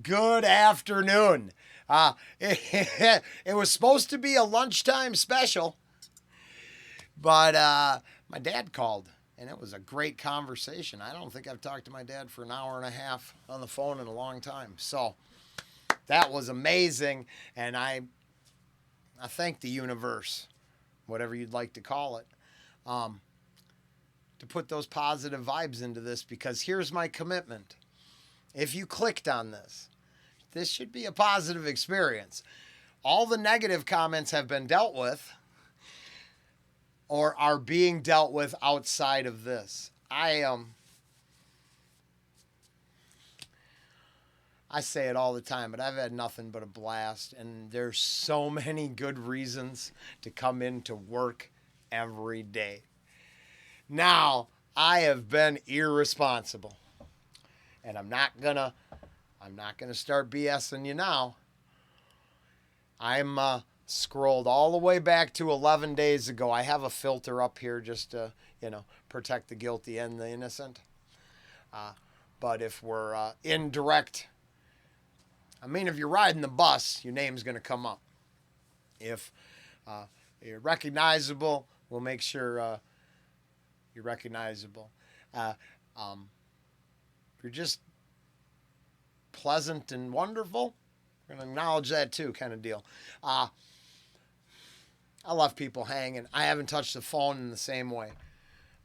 Good afternoon. It was supposed to be a lunchtime special, but my dad called, and it was a great conversation. I don't think I've talked to my dad for an hour and a half on the phone in a long time. So that was amazing, and I thank the universe, whatever you'd like to call it, um, to put those positive vibes into this because here's my commitment. If you clicked on this should be a positive experience. All the negative comments have been dealt with or are being dealt with outside of this. I say it all the time, but I've had nothing but a blast, and there's so many good reasons to come into work every day. Now, I have been irresponsible, and I'm not gonna start BSing you now. I'm scrolled all the way back to 11 days ago. I have a filter up here just to, protect the guilty and the innocent. But if we're indirect, if you're riding the bus, your name's going to come up. If you're recognizable, we'll make sure you're recognizable. If you're just pleasant and wonderful, we're going to acknowledge that too, kind of deal. I left people hanging. I haven't touched the phone in the same way.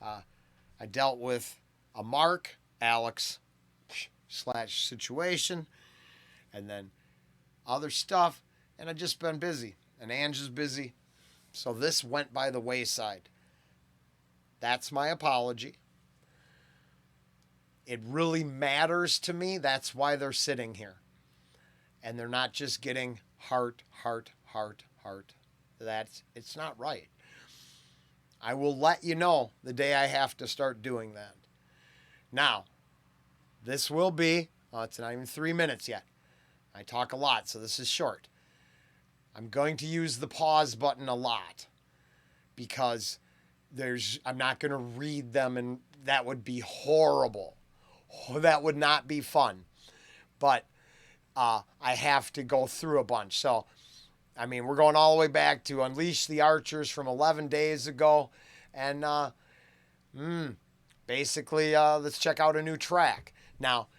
I dealt with a Mark, Alex slash situation, and then other stuff, and I've just been busy. And Ange is busy. So this went by the wayside. That's my apology. It really matters to me. That's why they're sitting here. And they're not just getting heart. It's not right. I will let you know the day I have to start doing that. Now, this will be, it's not even 3 minutes yet. I talk a lot, so this is short. I'm going to use the pause button a lot because I'm not going to read them, and that would be horrible. That would not be fun. But I have to go through a bunch. So, we're going all the way back to Unleash the Archers from 11 days ago. And basically, let's check out a new track. Now,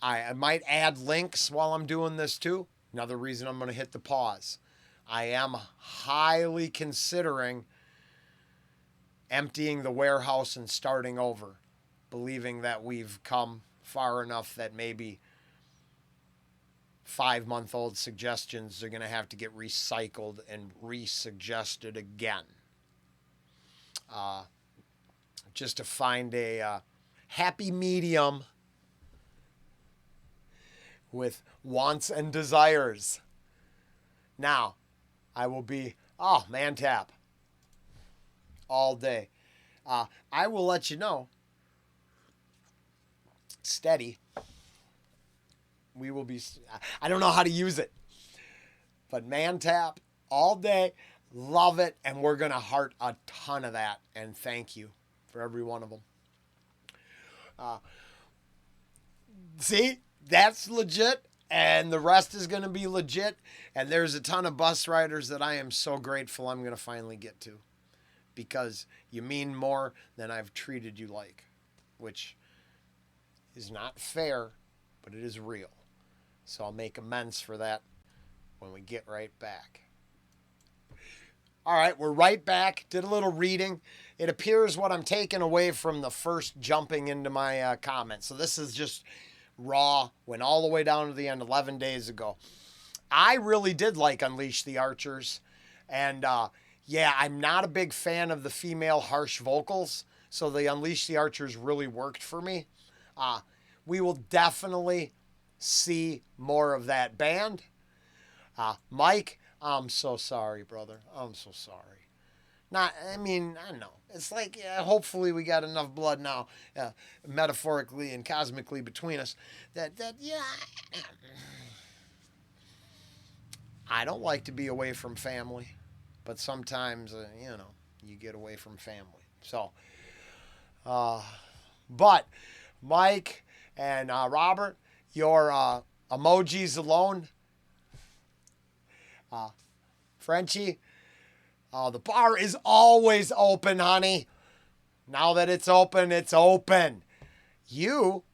I might add links while I'm doing this too. Another reason I'm going to hit the pause. I am highly considering emptying the warehouse and starting over, believing that we've come far enough that maybe 5-month-old suggestions are going to have to get recycled and resuggested again. Just to find a happy medium with wants and desires. Now, I will be, man tap, all day. I will let you know, steady, we will be, I don't know how to use it, but man tap all day, love it, and we're going to heart a ton of that, and thank you for every one of them. See, that's legit, and the rest is going to be legit, and there's a ton of bus riders that I am so grateful I'm going to finally get to, because you mean more than I've treated you like, which is not fair, but it is real. So I'll make amends for that when we get right back. All right, we're right back. Did a little reading. It appears what I'm taking away from the first jumping into my comments. So this is just raw, went all the way down to the end 11 days ago. I really did like Unleash the Archers. And I'm not a big fan of the female harsh vocals. So the Unleash the Archers really worked for me. We will definitely see more of that band. Mike, I'm so sorry, brother. I'm so sorry. I know. It's like, hopefully we got enough blood now, metaphorically and cosmically between us, that I don't like to be away from family, but sometimes, you get away from family. So, but Mike and Robert, your emojis alone. Frenchie, the bar is always open, honey. Now that it's open, it's open. You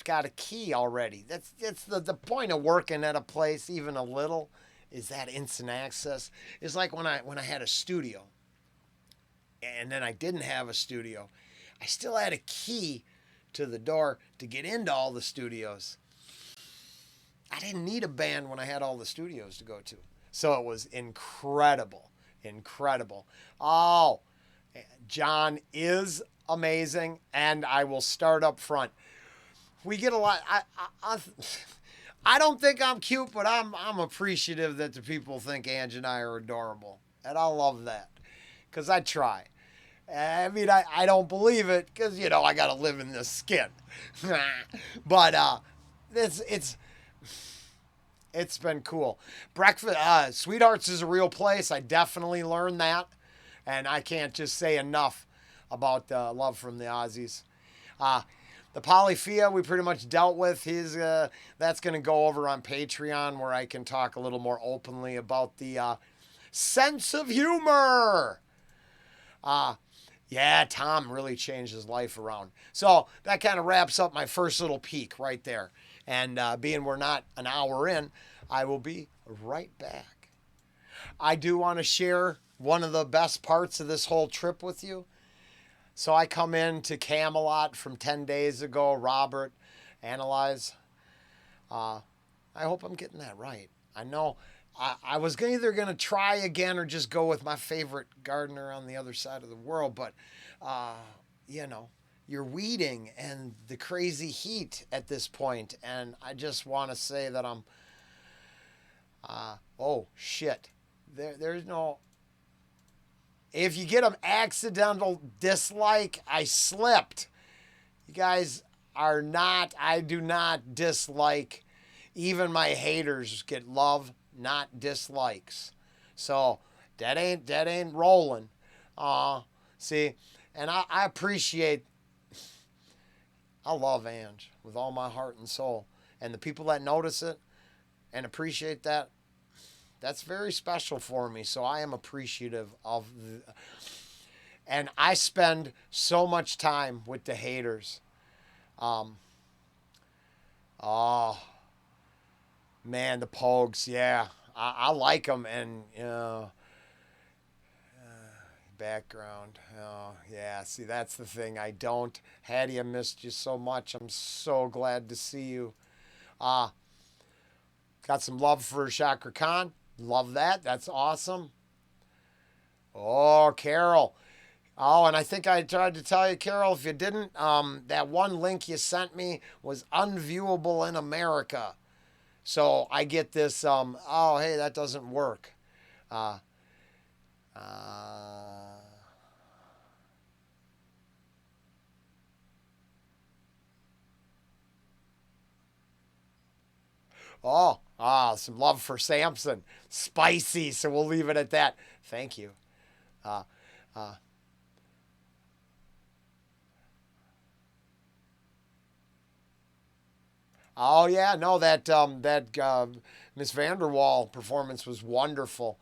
got a key already. That's the point of working at a place even a little is that instant access. It's like when I had a studio and then I didn't have a studio. I still had a key to the door to get into all the studios. I didn't need a band when I had all the studios to go to. So it was incredible. Incredible. Oh, John is amazing, and I will start up front. We get a lot. I don't think I'm cute, but I'm appreciative that the people think Ange and I are adorable, and I love that because I try. I mean, I don't believe it because I got to live in this skin, but it's been cool. Breakfast, Sweethearts is a real place. I definitely learned that, and I can't just say enough about the love from the Aussies. The Polyphia we pretty much dealt with. That's going to go over on Patreon where I can talk a little more openly about the sense of humor. Yeah, Tom really changed his life around. So that kind of wraps up my first little peek right there. And being we're not an hour in, I will be right back. I do want to share one of the best parts of this whole trip with you. So I come in to Camelot from 10 days ago. Robert, analyze. I hope I'm getting that right. I know I was either going to try again or just go with my favorite gardener on the other side of the world. But, you're weeding and the crazy heat at this point. And I just want to say that I'm, oh, shit. There's no, if you get an accidental dislike, I slipped. You guys are not, I do not dislike. Even my haters get love, not dislikes. So that ain't rolling. See, and I appreciate, I love Ange with all my heart and soul. And the people that notice it and appreciate that, that's very special for me. So I am appreciative of and I spend so much time with the haters. Oh, man, the Pogues, yeah. I like them and, background. Oh, yeah. See, that's the thing. I don't. Hattie, I missed you so much. I'm so glad to see you. Got some love for Chakra Khan. Love that. That's awesome. Oh, Carol. Oh, and I think I tried to tell you, Carol, if you didn't, that one link you sent me was unviewable in America. So I get this, oh, hey, that doesn't work. Some love for Samson. Spicy, so we'll leave it at that. Thank you. Oh yeah, no, that Miss Vanderwall performance was wonderful.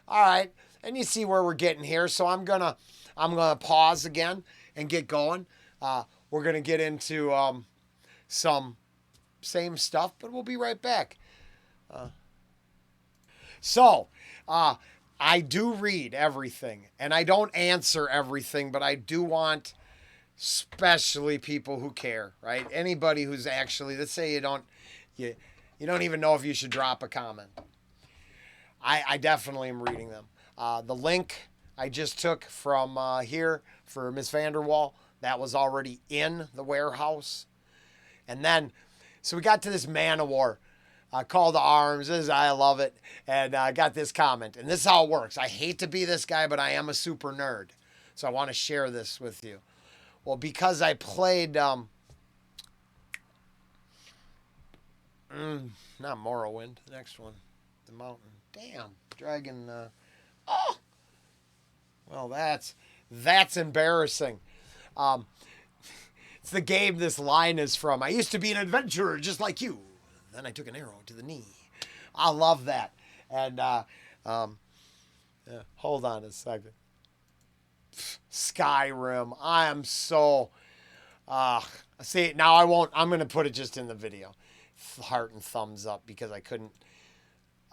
All right, and you see where we're getting here, so I'm gonna pause again and get going. We're gonna get into some same stuff, but we'll be right back. I do read everything, and I don't answer everything, but I do want, especially people who care, right? Anybody who's actually, let's say you don't even know if you should drop a comment. I definitely am reading them. The link I just took from here for Miss Vanderwall, that was already in the warehouse. And then, so we got to this Man of War. Call to arms. I love it. And I got this comment. And this is how it works. I hate to be this guy, but I am a super nerd. So I want to share this with you. Well, because I played, not Morrowind. The next one. The Mountain. Damn. Dragon. Well, that's embarrassing. It's the game this line is from. I used to be an adventurer just like you. Then I took an arrow to the knee. I love that. And hold on a second. Skyrim. I am so. See, now I won't. I'm going to put it just in the video. Heart and thumbs up because I couldn't.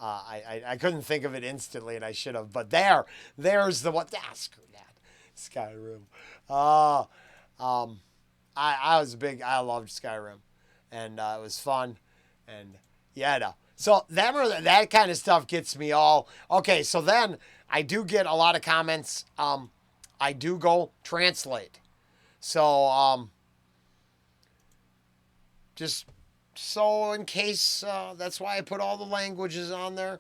I couldn't think of it instantly, and I should have. But there's the one. Screw that. Skyrim. I was big. I loved Skyrim, and it was fun, and yeah, no. So that kind of stuff gets me all okay. So then I do get a lot of comments. I do go translate. So just so in case that's why I put all the languages on there.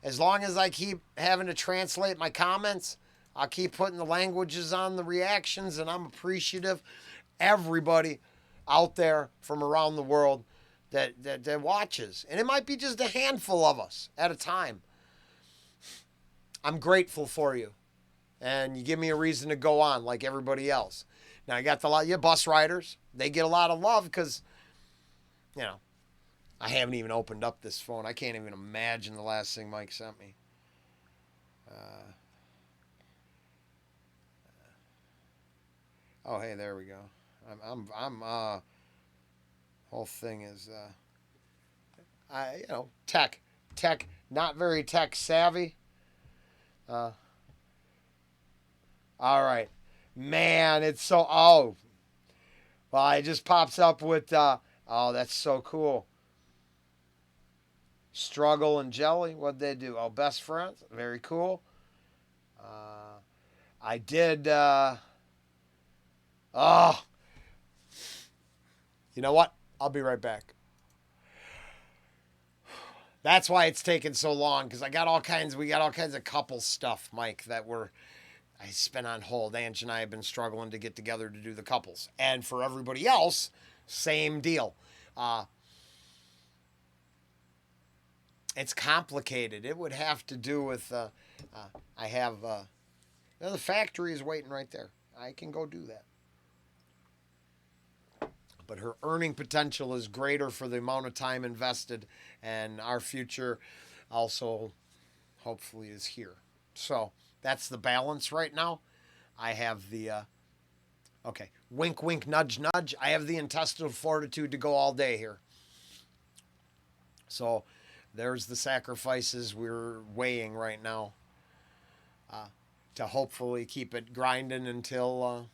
As long as I keep having to translate my comments, I'll keep putting the languages on the reactions, and I'm appreciative. Everybody out there from around the world that watches. And it might be just a handful of us at a time. I'm grateful for you. And you give me a reason to go on like everybody else. Now, I got your bus riders. They get a lot of love because, you know, I haven't even opened up this phone. I can't even imagine the last thing Mike sent me. Oh, hey, there we go. Whole thing is, tech, not very tech savvy. All right, man, it's so, well, it just pops up with, that's so cool. Struggle and Jelly, what'd they do? Oh, best friends, very cool. I did, you know what? I'll be right back. That's why it's taken so long, because we got all kinds of couple stuff, Mike, I spent on hold. Ange and I have been struggling to get together to do the couples. And for everybody else, same deal. It's complicated. It would have to do with, I have, the factory is waiting right there. I can go do that. But her earning potential is greater for the amount of time invested, and our future also hopefully is here. So that's the balance right now. I have the, wink, wink, nudge, nudge. I have the intestinal fortitude to go all day here. So there's the sacrifices we're weighing right now to hopefully keep it grinding until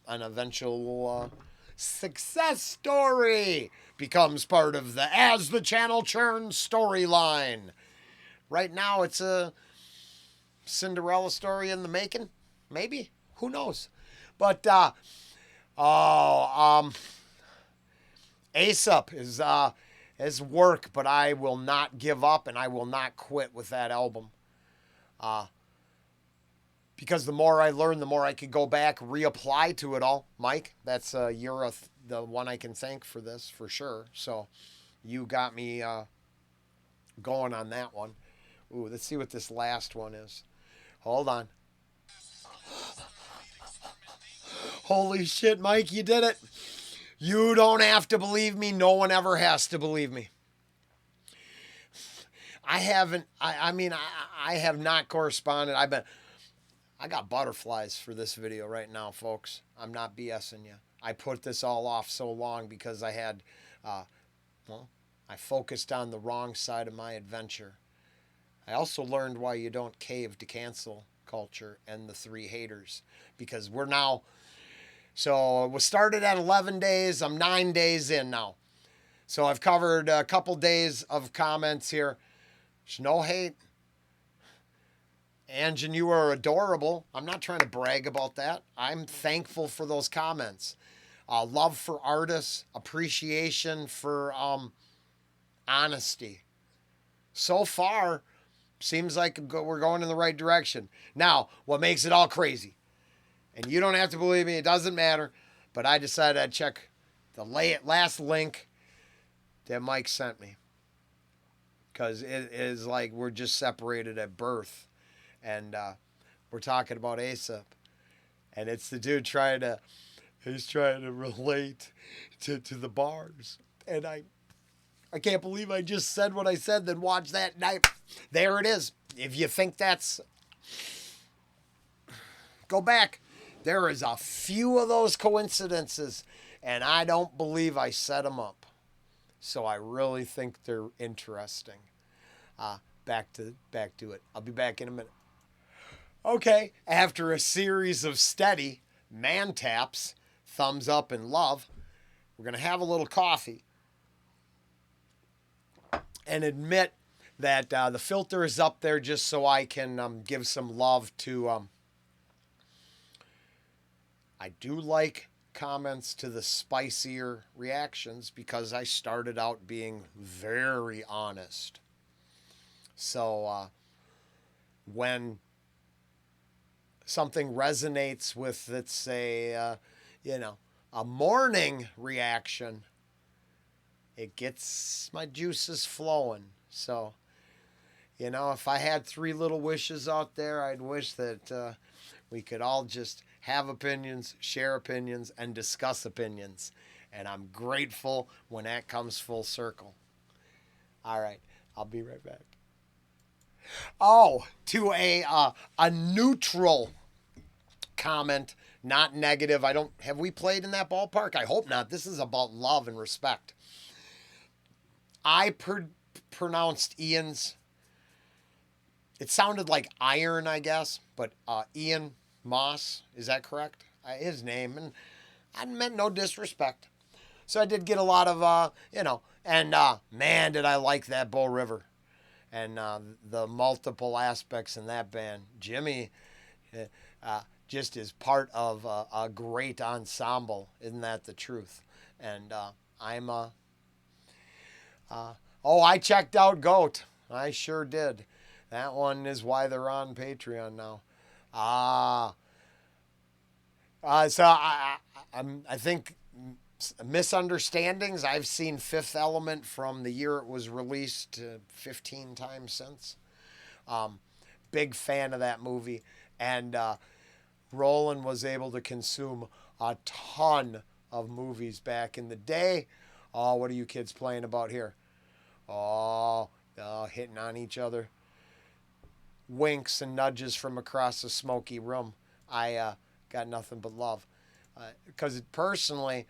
an eventual success story becomes part of the As the Channel Churns storyline. Right now, it's a Cinderella story in the making. Maybe. Who knows? But, Aesop is work, but I will not give up and I will not quit with that album. Because the more I learn, the more I could go back, reapply to it all. Mike, that's you're the one I can thank for this, for sure. So you got me going on that one. Ooh, let's see what this last one is. Hold on. Holy shit, Mike, you did it. You don't have to believe me. No one ever has to believe me. I haven't, I have not corresponded. I got butterflies for this video right now, folks. I'm not BSing you. I put this all off so long because I had, I focused on the wrong side of my adventure. I also learned why you don't cave to cancel culture and the 3 haters, because we're now, so we started at 11 days. I'm 9 days in now. So I've covered a couple days of comments here. There's no hate. Ange, and you are adorable. I'm not trying to brag about that. I'm thankful for those comments. Love for artists, appreciation for honesty. So far, seems like we're going in the right direction. Now, what makes it all crazy, and you don't have to believe me, it doesn't matter, but I decided I'd check the last link that Mike sent me, because it is like we're just separated at birth. And we're talking about Aesop. And it's the dude he's trying to relate to the bars. And I can't believe I just said what I said, then watch that night. There it is. If you think that's... Go back. There is a few of those coincidences, and I don't believe I set them up. So I really think they're interesting. Back to it. I'll be back in a minute. Okay, after a series of steady man taps, thumbs up and love, we're going to have a little coffee and admit that the filter is up there just so I can give some love to... I do like comments to the spicier reactions because I started out being very honest. So when something resonates with, let's say, a morning reaction, it gets my juices flowing. So, if I had 3 little wishes out there, I'd wish that we could all just have opinions, share opinions, and discuss opinions. And I'm grateful when that comes full circle. All right, I'll be right back. Oh, to a neutral comment, not negative. Have we played in that ballpark? I hope not. This is about love and respect. I pronounced Ian's, it sounded like iron, I guess, but Ian Moss, is that correct? His name, and I meant no disrespect. So I did get a lot of, and man, did I like that Bull River and the multiple aspects in that band. Jimmy just is part of a great ensemble. Isn't that the truth? And I checked out Goat. I sure did. That one is why they're on Patreon now. So I think misunderstandings. I've seen Fifth Element from the year it was released 15 times since. Big fan of that movie. And Rollen was able to consume a ton of movies back in the day. Oh, what are you kids playing about here? Oh, hitting on each other. Winks and nudges from across the smoky room. I got nothing but love. Because personally,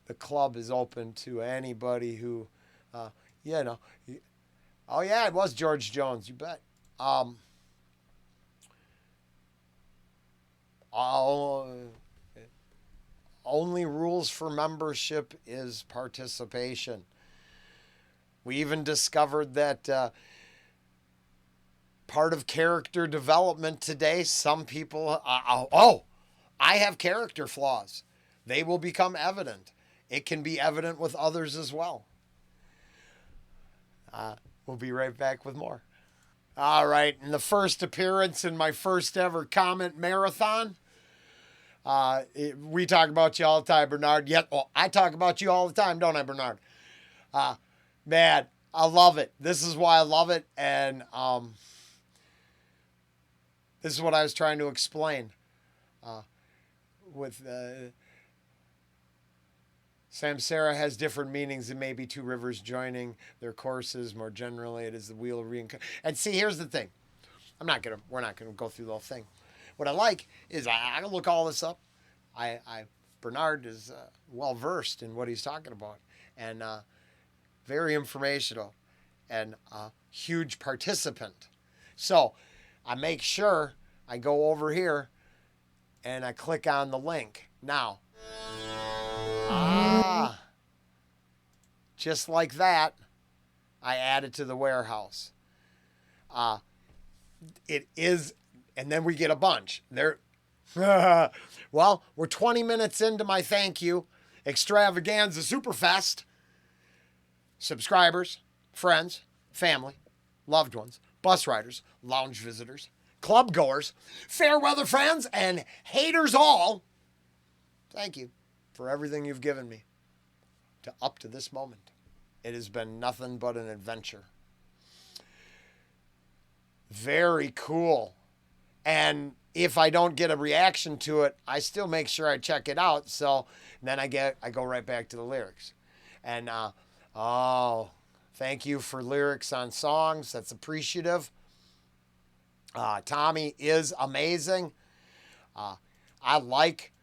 the club is open to anybody who, oh yeah, it was George Jones, you bet. Only rules for membership is participation. We even discovered that part of character development today, some people, I have character flaws. They will become evident. It can be evident with others as well. We'll be right back with more. All right, in the first appearance in my first ever comment marathon, we talk about you all the time, Bernard. I talk about you all the time, don't I, Bernard? Man, I love it. This is why I love it, and this is what I was trying to explain with Samsara has different meanings. It may be two rivers joining their courses. More generally, it is the wheel of reincarnation. And see, here's the thing. We're not gonna go through the whole thing. What I like is I look all this up. Bernard is well versed in what he's talking about, and very informational, and a huge participant. So I make sure I go over here and I click on the link. Now, just like that, I add it to the warehouse. It is, and then we get a bunch. Well, we're 20 minutes into my thank you extravaganza superfest. Subscribers, friends, family, loved ones, bus riders, lounge visitors, club goers, fair weather friends, and haters all. Thank you for everything you've given me up to this moment. It has been nothing but an adventure. Very cool. And if I don't get a reaction to it, I still make sure I check it out. So then I go right back to the lyrics. And oh, thank you for lyrics on songs. That's appreciative. Tommy is amazing. I like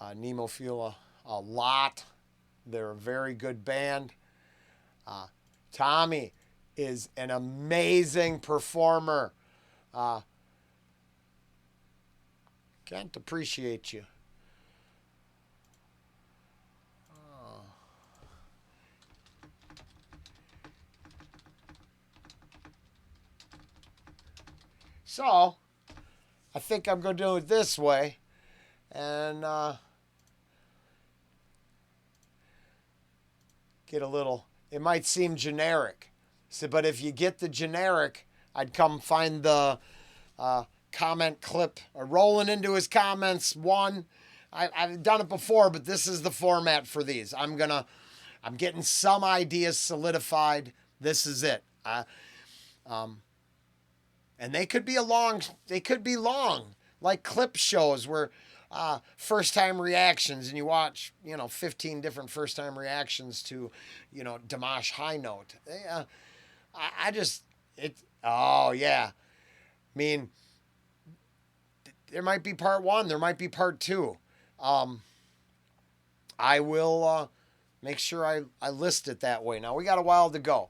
Nemophila a lot. They're a very good band. Tommy is an amazing performer. Can't appreciate you. So, I think I'm going to do it this way. And get a little, it might seem generic. So, but if you get the generic, I'd come find the comment clip, rolling into his comments. I've done it before, but this is the format for these. I'm getting some ideas solidified. This is it. And they could be long, like clip shows where first time reactions, and you watch, 15 different first time reactions to, Dimash High Note. Oh yeah. I mean, there might be part one, there might be part two. I will make sure I list it that way. Now, we got a while to go.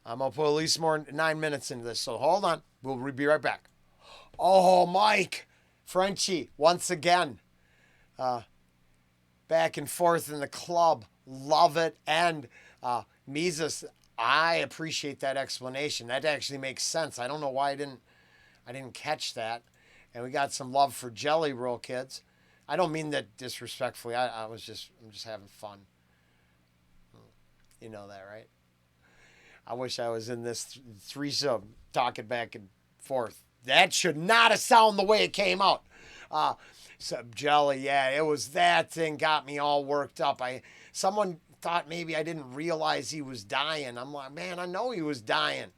I'm going to put at least more 9 minutes into this, so hold on. We'll be right back. Oh, Mike, Frenchie, once again, back and forth in the club. Love it. And Mises, I appreciate that explanation. That actually makes sense. I don't know why I didn't catch that. And we got some love for Jelly Roll Kids. I don't mean that disrespectfully. I'm just having fun. You know that, right? I wish I was in this threesome talking back and forth. That should not have sounded the way it came out. So Jelly, yeah, it was that thing got me all worked up. Someone thought maybe I didn't realize he was dying. I'm like, man, I know he was dying.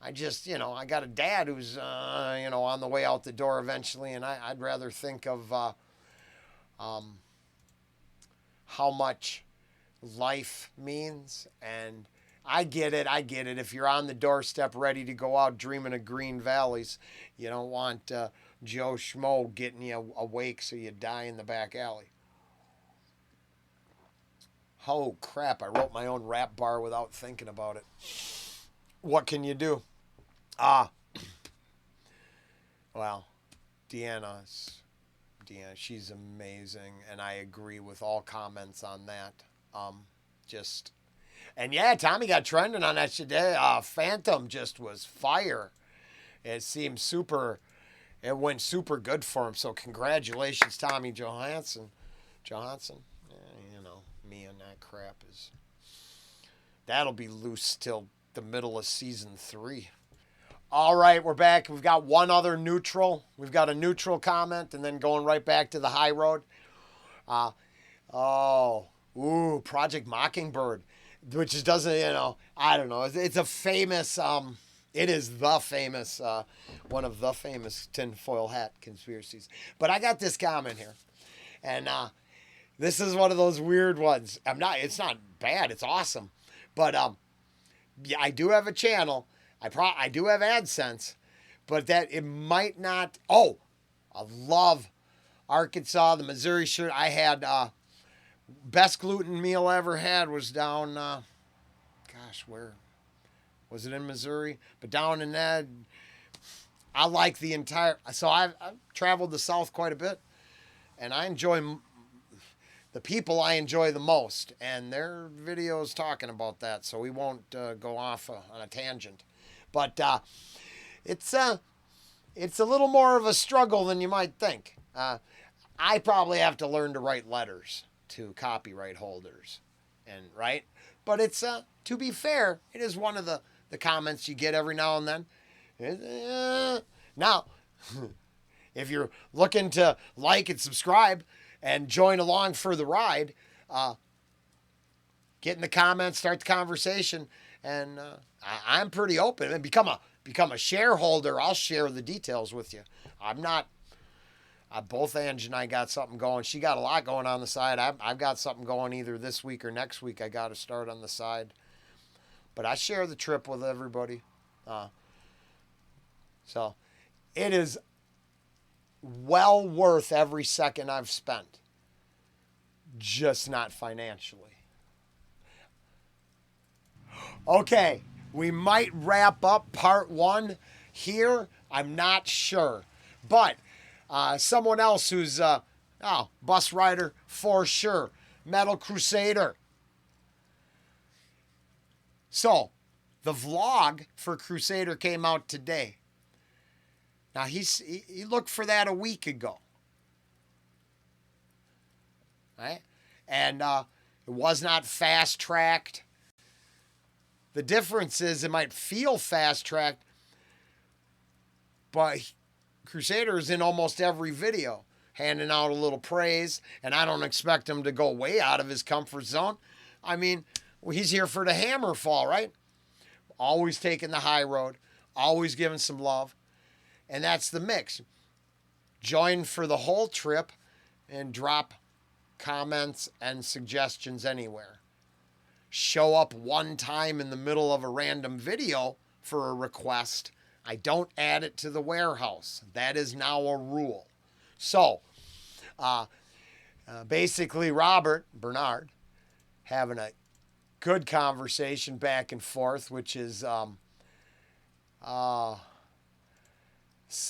I just, I got a dad who's, on the way out the door eventually, and I'd rather think of how much life means. And I get it. If you're on the doorstep ready to go out dreaming of green valleys, you don't want Joe Schmo getting you awake so you die in the back alley. Oh, crap. I wrote my own rap bar without thinking about it. What can you do? Well, Deanna, she's amazing, and I agree with all comments on that. And yeah, Tommy got trending on that today. Phantom just was fire. It seemed it went super good for him. So congratulations, Tommy Johansson. Me and that crap that'll be loose till the middle of season 3. All right, we're back. We've got one other neutral. We've got a neutral comment, and then going right back to the high road. Project Mockingbird, which doesn't, I don't know. It's a famous, it is the famous, one of the famous tinfoil hat conspiracies. But I got this comment here, and this is one of those weird ones. It's not bad. It's awesome. But yeah, I do have a channel. I do have AdSense, but that it might not. Oh, I love Arkansas, the Missouri shirt. I had best gluten meal I ever had was down. Where was it, in Missouri? But down in that, I like the entire. So I've traveled the South quite a bit, and I enjoy the people I enjoy the most, and their videos talking about that. So we won't go off on a tangent. But it's a little more of a struggle than you might think. I probably have to learn to write letters to copyright holders, and right. But it's to be fair, it is one of the comments you get every now and then. Now, if you're looking to like and subscribe and join along for the ride, get in the comments, start the conversation. And I'm pretty open. And become a shareholder. I'll share the details with you. I'm not Both Ange and I got something going. She got a lot going on the side. I've got something going either this week or next week. I got to start on the side. But I share the trip with everybody. So it is well worth every second I've spent. Just not financially. Okay, we might wrap up part 1 here. I'm not sure. But someone else who's bus rider for sure. Metal Crusader. So, the vlog for Crusader came out today. Now, he looked for that a week ago. Right? And it was not fast-tracked. The difference is it might feel fast-tracked, but Crusader is in almost every video, handing out a little praise, and I don't expect him to go way out of his comfort zone. I mean, he's here for the hammer fall, right? Always taking the high road, always giving some love, and that's the mix. Join for the whole trip and drop comments and suggestions anywhere. Show up one time in the middle of a random video for a request. I don't add it to the warehouse. That is now a rule. So, basically, Bernard, having a good conversation back and forth, which is so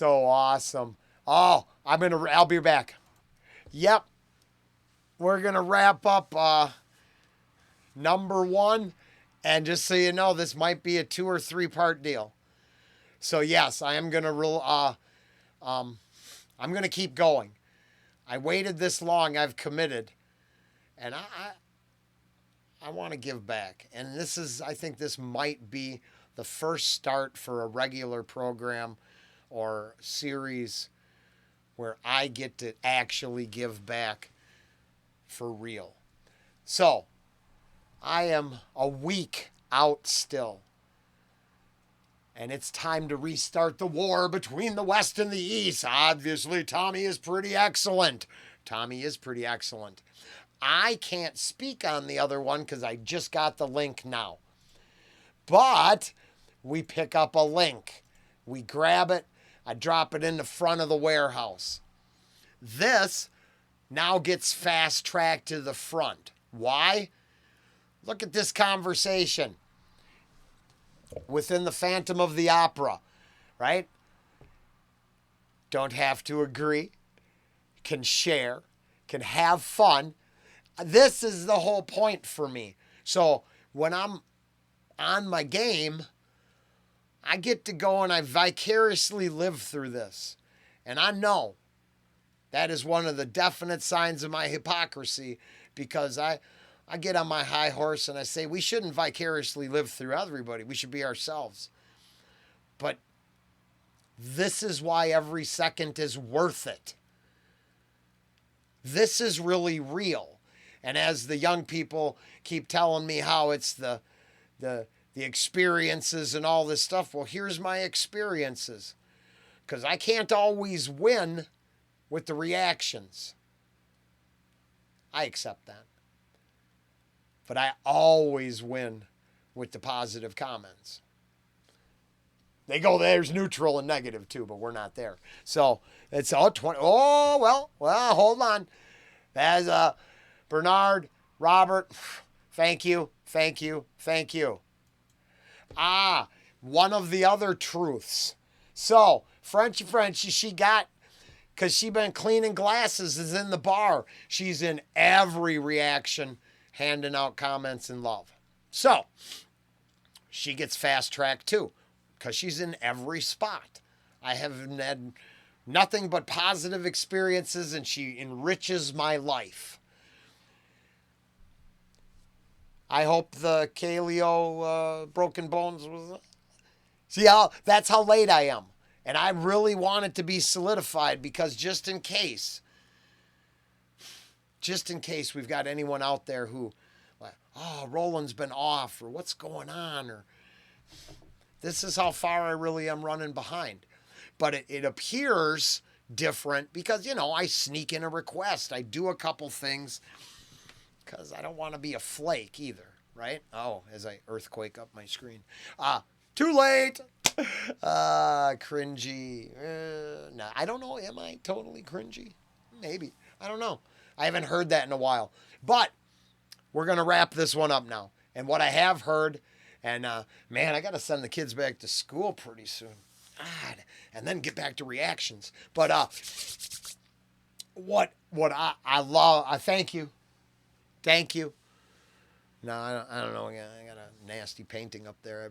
awesome. Oh, I'll be back. Yep. We're gonna wrap up number 1, and just so you know, this might be a 2 or 3 part deal. So yes, I am gonna I'm gonna keep going. I waited this long. I've committed, and I want to give back. And I think this might be the first start for a regular program or series where I get to actually give back for real. So, I am a week out still. And it's time to restart the war between the West and the East. Obviously, Tommy is pretty excellent. I can't speak on the other one because I just got the link now. But we pick up a link. We grab it. I drop it in the front of the warehouse. This now gets fast-tracked to the front. Why? Look at this conversation within the Phantom of the Opera, right? Don't have to agree. Can share. Can have fun. This is the whole point for me. So when I'm on my game, I get to go and I vicariously live through this. And I know that is one of the definite signs of my hypocrisy, because I get on my high horse and I say we shouldn't vicariously live through everybody. We should be ourselves. But this is why every second is worth it. This is really real. And as the young people keep telling me how it's the experiences and all this stuff, well, here's my experiences. Because I can't always win with the reactions. I accept that. But I always win with the positive comments. They go, there's neutral and negative too, but we're not there. So it's 20. Oh, well, hold on. As Bernard, Robert, thank you. One of the other truths. So Frenchie, she got, because she been cleaning glasses, is in the bar. She's in every reaction, handing out comments and love. So she gets fast-tracked too, because she's in every spot. I have had nothing but positive experiences, and she enriches my life. I hope the Kaleo Broken Bones was... See, that's how late I am. And I really want it to be solidified, because just in case we've got anyone out there who, like, oh, Rollen's been off, or what's going on, or this is how far I really am running behind. But it appears different because, I sneak in a request. I do a couple things because I don't want to be a flake either, right? Oh, as I earthquake up my screen. Too late. Cringy. No, I don't know. Am I totally cringy? Maybe. I don't know. I haven't heard that in a while. But we're going to wrap this one up now. And what I have heard, and man, I got to send the kids back to school pretty soon. God, and then get back to reactions. But what I love, I thank you. Thank you. No, I don't know. I got a nasty painting up there.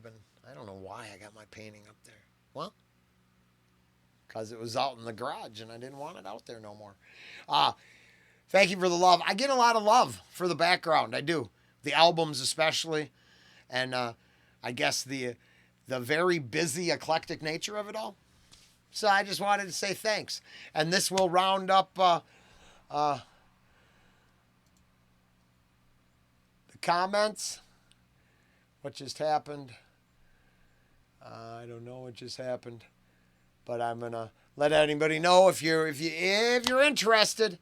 I don't know why I got my painting up there. Well, because it was out in the garage and I didn't want it out there no more. Thank you for the love. I get a lot of love for the background. I do. The albums especially. And I guess the very busy, eclectic nature of it all. So I just wanted to say thanks. And this will round up the comments. What just happened? I don't know what just happened. But I'm going to let anybody know if you're interested.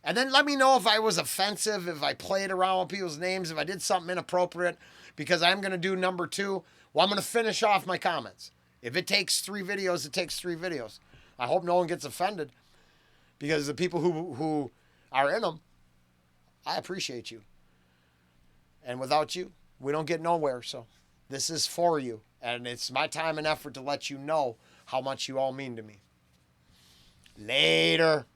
And then let me know if I was offensive, if I played around with people's names, if I did something inappropriate, because I'm going to do number 2. Well, I'm going to finish off my comments. If it takes 3 videos, it takes 3 videos. I hope no one gets offended, because the people who are in them, I appreciate you. And without you, we don't get nowhere. So this is for you. And it's my time and effort to let you know how much you all mean to me. Later.